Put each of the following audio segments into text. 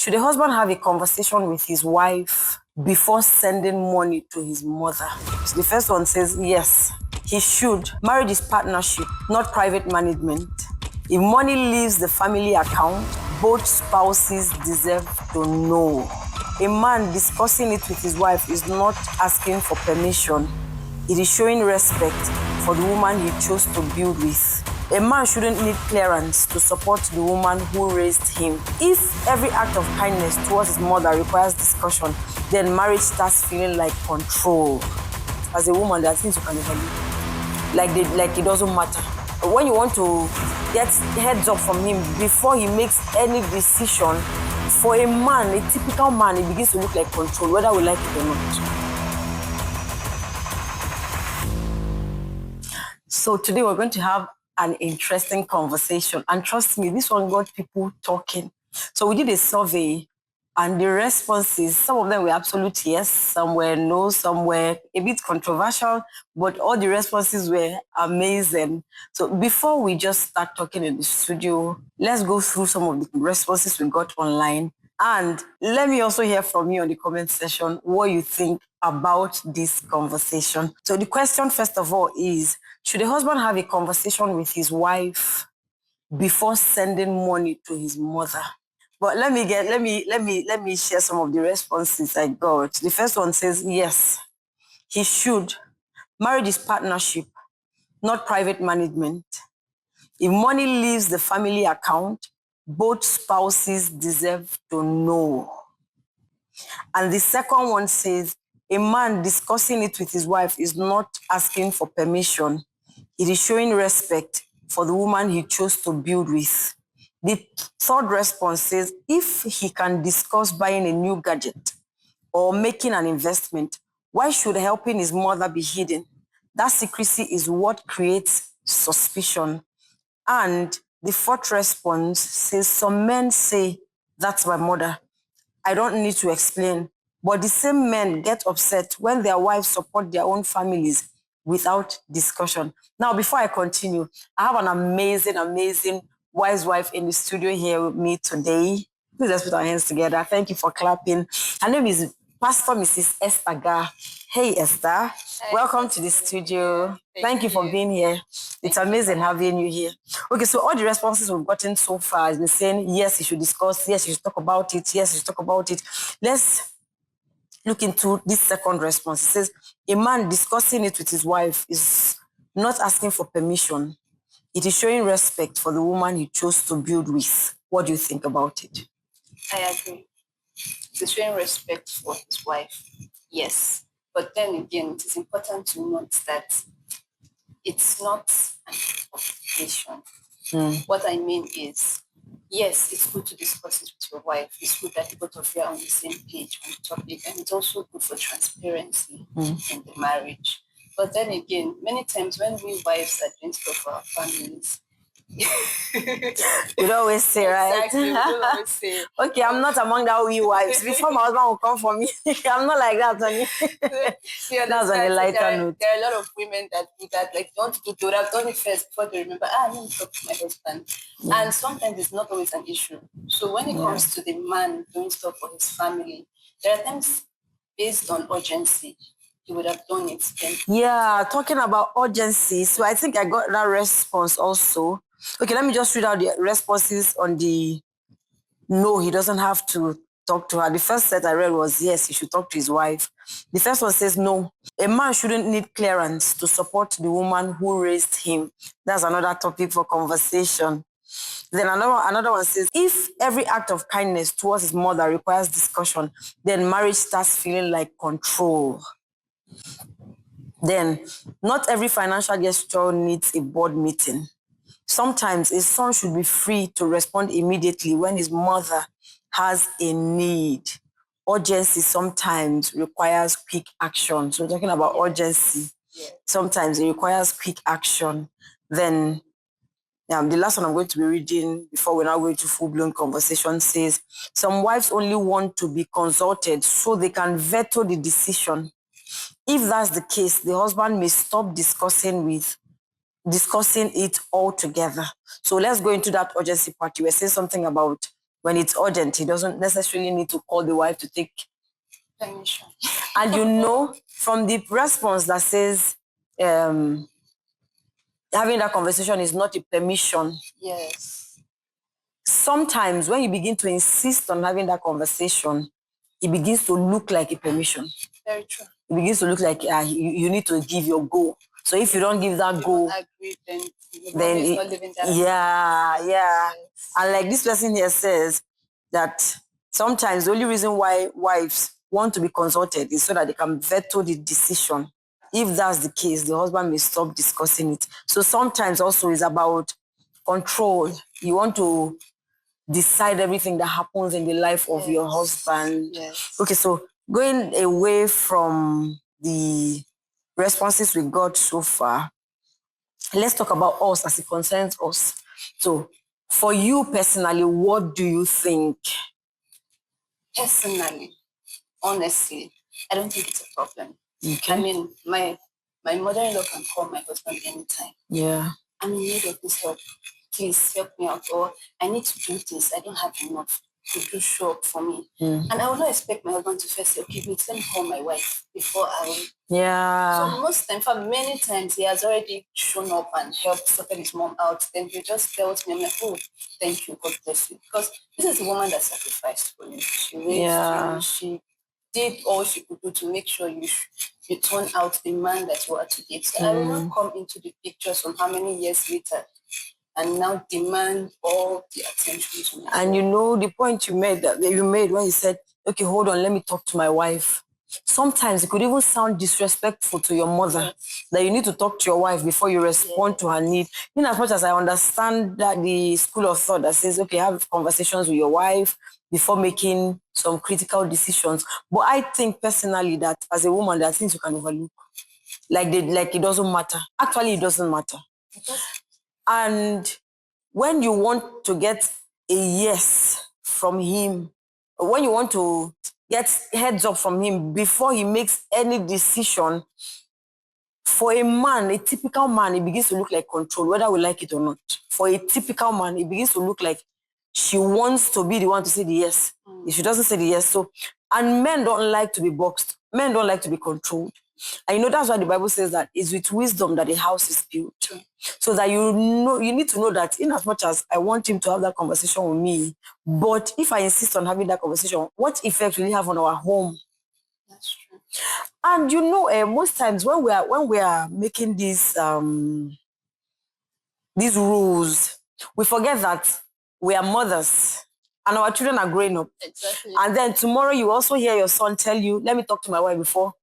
Should a husband have a conversation with his wife before sending money to his mother? So the first one says, yes, he should. Marriage is partnership, not private management. If money leaves the family account, both spouses deserve to know. A man discussing it with his wife is not asking for permission. It is showing respect for the woman he chose to build with. A man shouldn't need clearance to support the woman who raised him. If every act of kindness towards his mother requires discussion, then marriage starts feeling like control. As a woman, there are things you can never do. Like it doesn't matter. But when you want to get heads up from him before he makes any decision, for a man, a typical man, it begins to look like control, whether we like it or not. So today we're going to have an interesting conversation. And trust me, this one got people talking. So we did a survey and the responses, some of them were absolute yes, some were no, some were a bit controversial, but all the responses were amazing. So before we just start talking in the studio, let's go through some of the responses we got online. And let me also hear from you on the comment section what you think about this conversation. So the question, first of all, is, should a husband have a conversation with his wife before sending money to his mother? But let me share some of the responses I got. The first one says, yes, he should. Marriage is partnership, not private management. If money leaves the family account, both spouses deserve to know. And the second one says, a man discussing it with his wife is not asking for permission. It is showing respect for the woman he chose to build with. The third response says, if he can discuss buying a new gadget or making an investment, why should helping his mother be hidden? That secrecy is what creates suspicion. And the fourth response says, some men say, that's my mother. I don't need to explain. But the same men get upset when their wives support their own families without discussion. Now, before I continue, I have an amazing, amazing wise wife in the studio here with me today. Please let's put our hands together. Thank you for clapping. Her name is Pastor Mrs. Esther Gar. Hey, Esther. Hi. Welcome to the studio. Thank you for being here. It's amazing having you here. Okay, so all the responses we've gotten so far has been saying, yes, you should discuss, yes, you should talk about it, yes, you should talk about it. Let's look into this second response. It says, a man discussing it with his wife is not asking for permission. It is showing respect for the woman he chose to build with. What do you think about it? I agree. It's showing respect for his wife, yes. But then again, it is important to note that it's not an obligation. What I mean is, yes, it's good to discuss it with your wife. It's good that both of you are on the same page on the topic, and it's also good for transparency in the marriage. But then again, many times when we wives are doing stuff for our families, We'd always say, right? Exactly, we always say. Okay, I'm not among that we wives. Before my husband will come for me, I'm not like that, honey. That's on a lighter note. There are a lot of women that do that, like, they would have done it first before they remember, let me talk to my husband. Yeah. And sometimes it's not always an issue. So when it comes to the man doing stuff for his family, there are times based on urgency, he would have done it then. Yeah, talking about urgency. So I think I got that response also. Okay, let me just read out the responses on the no, he doesn't have to talk to her. The first set I read was, yes, he should talk to his wife. The first one says, no, a man shouldn't need clearance to support the woman who raised him. That's another topic for conversation. Then another one says, if every act of kindness towards his mother requires discussion, then marriage starts feeling like control. Then, not every financial gesture needs a board meeting. Sometimes a son should be free to respond immediately when his mother has a need. Urgency sometimes requires quick action. So we're talking about urgency. Yeah. Sometimes it requires quick action. Then the last one I'm going to be reading before we're now going to full-blown conversation says, some wives only want to be consulted so they can veto the decision. If that's the case, the husband may stop discussing it all together. So let's go into that urgency part. You were saying something about when it's urgent, he doesn't necessarily need to call the wife to take permission. And you know, from the response that says having that conversation is not a permission. Yes. Sometimes when you begin to insist on having that conversation, it begins to look like a permission. Very true. It begins to look like you need to give your go. So if you don't give that go, agree, then it's not living that. Yeah. Yes. And like this person here says that sometimes the only reason why wives want to be consulted is so that they can veto the decision. If that's the case, the husband may stop discussing it. So sometimes also it's about control. You want to decide everything that happens in the life of your husband. Yes. Okay, so going away from the responses we got so far, let's talk about us as it concerns us. So for you personally, what do you think? Personally, honestly, I don't think it's a problem. Okay. I mean, my mother-in-law can call my husband anytime. Yeah. I'm in need of this help. Please help me out. Or I need to do this. I don't have enough to do show up for me. And I would not expect my husband to first say, okay, wait, let me call my wife before I will. Yeah. So most times, for many times, he has already shown up and helped sorted his mom out. Then he just tells me, I'm like, oh, thank you, God bless you. Because this is the woman that sacrificed for you. She raised you. She did all she could do to make sure you turn out the man that you are today. So I will not come into the picture some how many years later and now demand all the attention to me. And you know the point you made when you said, okay, hold on, let me talk to my wife. Sometimes it could even sound disrespectful to your mother that you need to talk to your wife before you respond to her need. In as much as I understand that the school of thought that says, okay, have conversations with your wife before making some critical decisions. But I think personally that as a woman, there are things you can overlook. Like it doesn't matter. Actually, it doesn't matter. And when you want to get a yes from him, when you want to get heads up from him before he makes any decision, for a man, a typical man, it begins to look like control, whether we like it or not. For a typical man, it begins to look like she wants to be the one to say the yes. If she doesn't say the yes, and men don't like to be boxed. Men don't like to be controlled. And you know, that's why the Bible says that it's with wisdom that a house is built. So that you need to know that in as much as I want him to have that conversation with me, but if I insist on having that conversation, what effect will it have on our home? That's true. And you know, most times when we are making these rules, we forget that we are mothers and our children are growing up. Exactly. And then tomorrow you also hear your son tell you, let me talk to my wife before.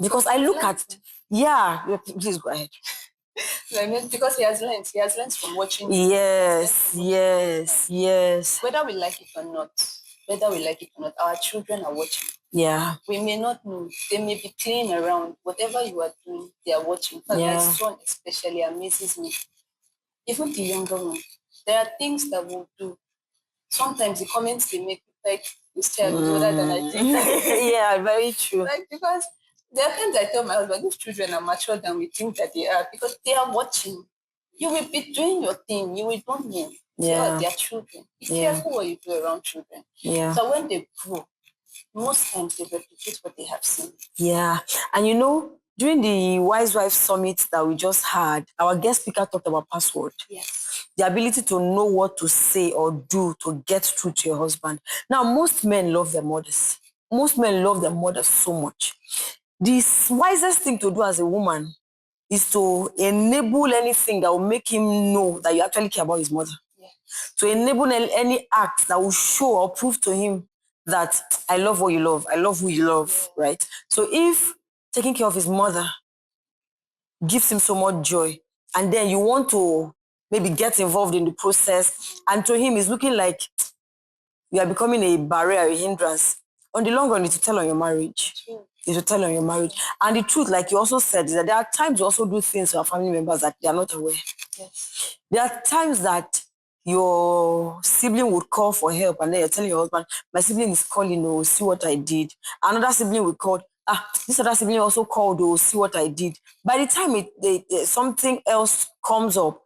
Because I look at, please go ahead. I mean, because he has learned from watching. Yes. Whether we like it or not, our children are watching. Yeah. We may not know. They may be playing around. Whatever you are doing, they are watching. But my son especially amazes me. Even the younger one, there are things that we'll do. Sometimes the comments they make, like, this child is older than I think. Yeah, very true. Like, because there are times I tell my husband, these children are mature than we think that they are, because they are watching. You will be doing your thing. You will don't know. They are children. Be careful what you do around children. Yeah. So when they grow, most times they replicate what they have seen. Yeah. And you know, during the Wise Wife Summit that we just had, our guest speaker talked about password. Yes. The ability to know what to say or do to get through to your husband. Now, most men love their mothers. Most men love their mothers so much. The wisest thing to do as a woman is to enable anything that will make him know that you actually care about his mother. Yeah. To enable any act that will show or prove to him that I love what you love, I love who you love, right? So if taking care of his mother gives him so much joy, and then you want to maybe get involved in the process, and to him it's looking like you are becoming a barrier, a hindrance, on the long run, it will tell on your marriage. It will tell on your marriage. And the truth, like you also said, is that there are times you also do things to our family members that they are not aware. Yes. There are times that your sibling would call for help, and then you're telling your husband, my sibling is calling, oh, see what I did. Another sibling would call, this other sibling also called, oh, see what I did. By the time something else comes up,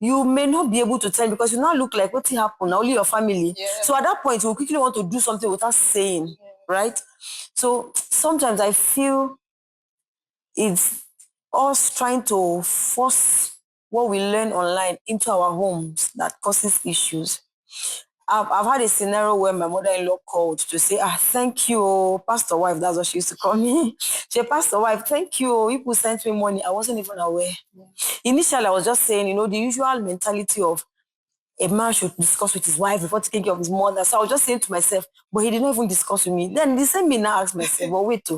you may not be able to tell because you now look like what happened, only your family. Yeah. So at that point, you quickly want to do something without saying, right? So sometimes I feel it's us trying to force what we learn online into our homes that causes issues. I've had a scenario where my mother-in-law called to say, thank you, pastor wife, that's what she used to call me. She said, pastor wife, thank you, people sent me money. I wasn't even aware. Yeah. Initially, I was just saying, the usual mentality of a man should discuss with his wife before taking care of his mother. So I was just saying to myself, but he did not even discuss with me. Then the same me now ask myself, but wait,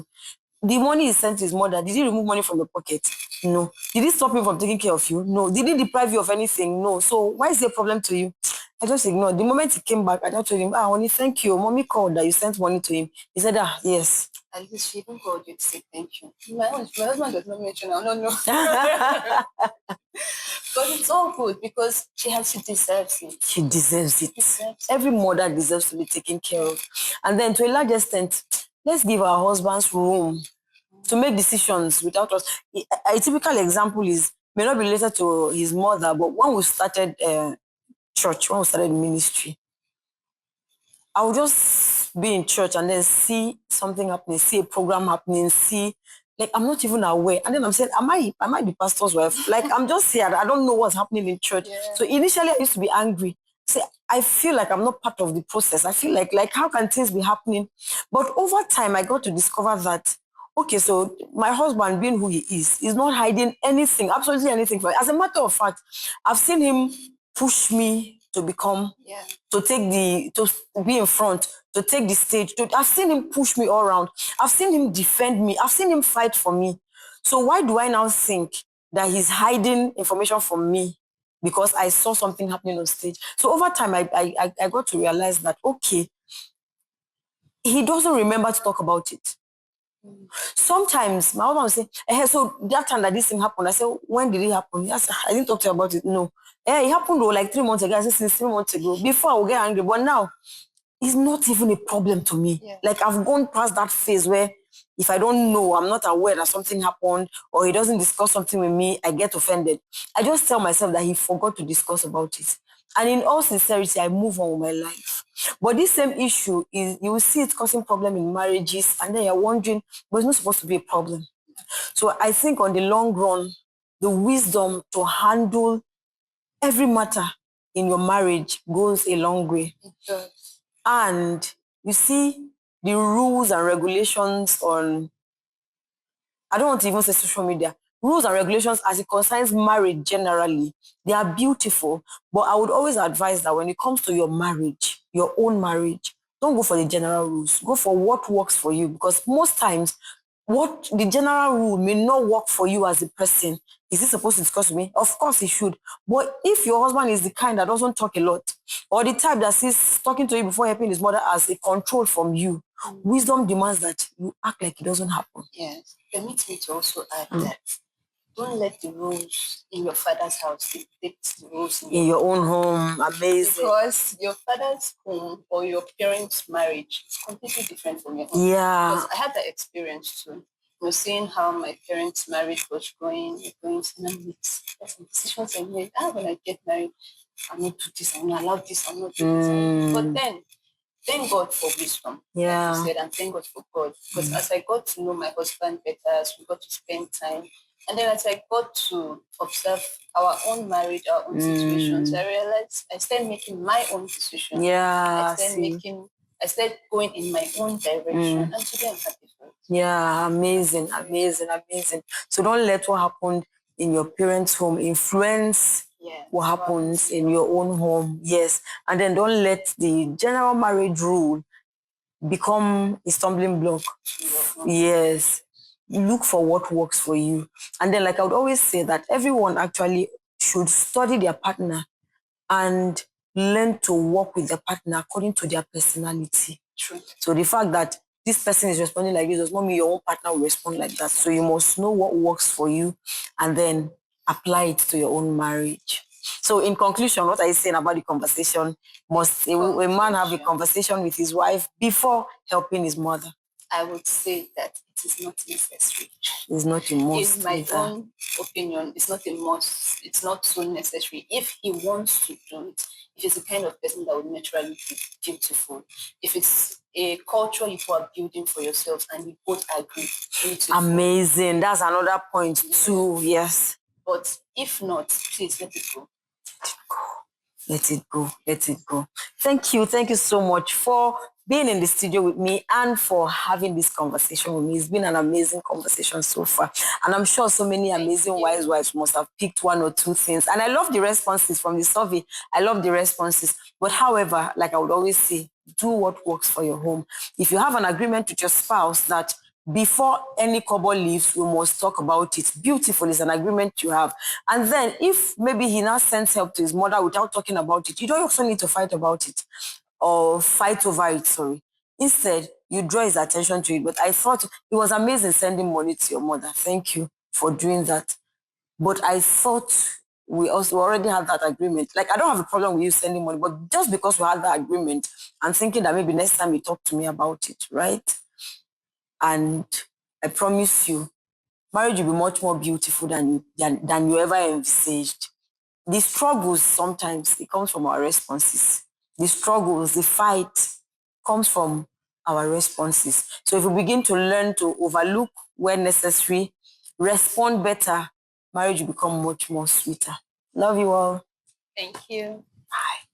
the money he sent to his mother, did he remove money from your pocket? No. Did he stop him from taking care of you? No. Did he deprive you of anything? No. So why is there a problem to you? I just ignored. The moment he came back, I just told him, honey, thank you. Mommy called that you sent money to him. He said, yes. At least she even called you to say thank you. My husband does not mention, I don't know. But it's all good because she deserves it. She deserves it. Every mother deserves to be taken care of. And then to a large extent, let's give our husbands room to make decisions without us. A typical example may not be related to his mother, but when we started church, when we started ministry, I would just be in church and then see something happening, see a program happening, like I'm not even aware. And then I'm saying, am I the pastor's wife? Like I'm just here. I don't know what's happening in church. Yeah. So initially I used to be angry. Say, I feel like I'm not part of the process. I feel like how can things be happening? But over time, I got to discover that, okay, so my husband being who he is not hiding anything, absolutely anything. As a matter of fact, I've seen him push me to become, to be in front, to take the stage. I've seen him push me all around. I've seen him defend me. I've seen him fight for me. So why do I now think that he's hiding information from me because I saw something happening on stage? So over time, I got to realize that, okay, he doesn't remember to talk about it. Sometimes my husband will say, so that time that this thing happened, I said, when did it happen? Yes, I didn't talk to you about it. No. It happened like 3 months ago. I said, since 3 months ago. Before I would get angry, but now it's not even a problem to me. Yeah. Like I've gone past that phase where if I don't know, I'm not aware that something happened or he doesn't discuss something with me, I get offended. I just tell myself that he forgot to discuss about it. And in all sincerity, I move on with my life. But this same issue is, you will see it causing problem in marriages, and then you're wondering, but it's not supposed to be a problem. So I think on the long run, the wisdom to handle every matter in your marriage goes a long way. It does. And you see, the rules and regulations on, I don't want to even say social media, rules and regulations as it concerns marriage generally, they are beautiful. But I would always advise that when it comes to your marriage, your own marriage, don't go for the general rules. Go for what works for you. Because most times, what the general rule may not work for you as a person. Is he supposed to discuss with me? Of course he should. But if your husband is the kind that doesn't talk a lot, or the type that sees talking to you before helping his mother as a control from you, wisdom demands that you act like it doesn't happen. Yes. Permit me to also add that don't let the rules in your father's house dictate the rules in your own home. Amazing. Because your father's home or your parents' marriage is completely different from your own. Yeah. Because I had that experience too. Seeing how my parents' marriage was going, and some decisions I made. When I get married, I'm not do this, I'm not allowed this, I'm not do this. But then, thank God for wisdom. Yeah. Like you said, and thank God for God. Because as I got to know my husband better, as we got to spend time, and then as I got to observe our own marriage, our own situations, I realized I started making my own decisions. Yeah. I started going in my own direction. And today I'm happy for it. Yeah, amazing. So don't let what happened in your parents' home influence what happens in your own home. Yes. And then don't let the general marriage rule become a stumbling block. Yes. Look for what works for you. And then, like I would always say, that everyone actually should study their partner and learn to work with their partner according to their personality. True. So the fact that this person is responding like this does not mean your own partner will respond like that. So you must know what works for you and then apply it to your own marriage. So in conclusion, what are you saying about the conversation? Must a man have a conversation with his wife before helping his mother? I would say that it is not necessary. It's not a must. In my own opinion, it's not a must. It's not so necessary. If he wants to do it, if he's the kind of person that would naturally be beautiful, if it's a culture you are building for yourself and you both agree, beautiful. Amazing. That's another point too. Yes. But if not, please let it go. Let it go. Let it go. Thank you. Thank you so much for being in the studio with me and for having this conversation with me. It's been an amazing conversation so far. And I'm sure so many amazing wise wives must have picked one or two things. And I love the responses from the survey. I love the responses. But however, like I would always say, do what works for your home. If you have an agreement with your spouse that before any couple leaves, we must talk about it. Beautiful is an agreement you have. And then if maybe he now sends help to his mother without talking about it, you don't also need to fight about it or fight over it, sorry. Instead, you draw his attention to it. But I thought it was amazing sending money to your mother. Thank you for doing that. But I thought we already had that agreement. Like, I don't have a problem with you sending money, but just because we had that agreement, I'm thinking that maybe next time you talk to me about it, right? And I promise you, marriage will be much more beautiful than you ever envisaged. The struggles sometimes, it comes from our responses. The struggles, the fight comes from our responses. So if we begin to learn to overlook when necessary, respond better, marriage will become much more sweeter. Love you all. Thank you. Bye.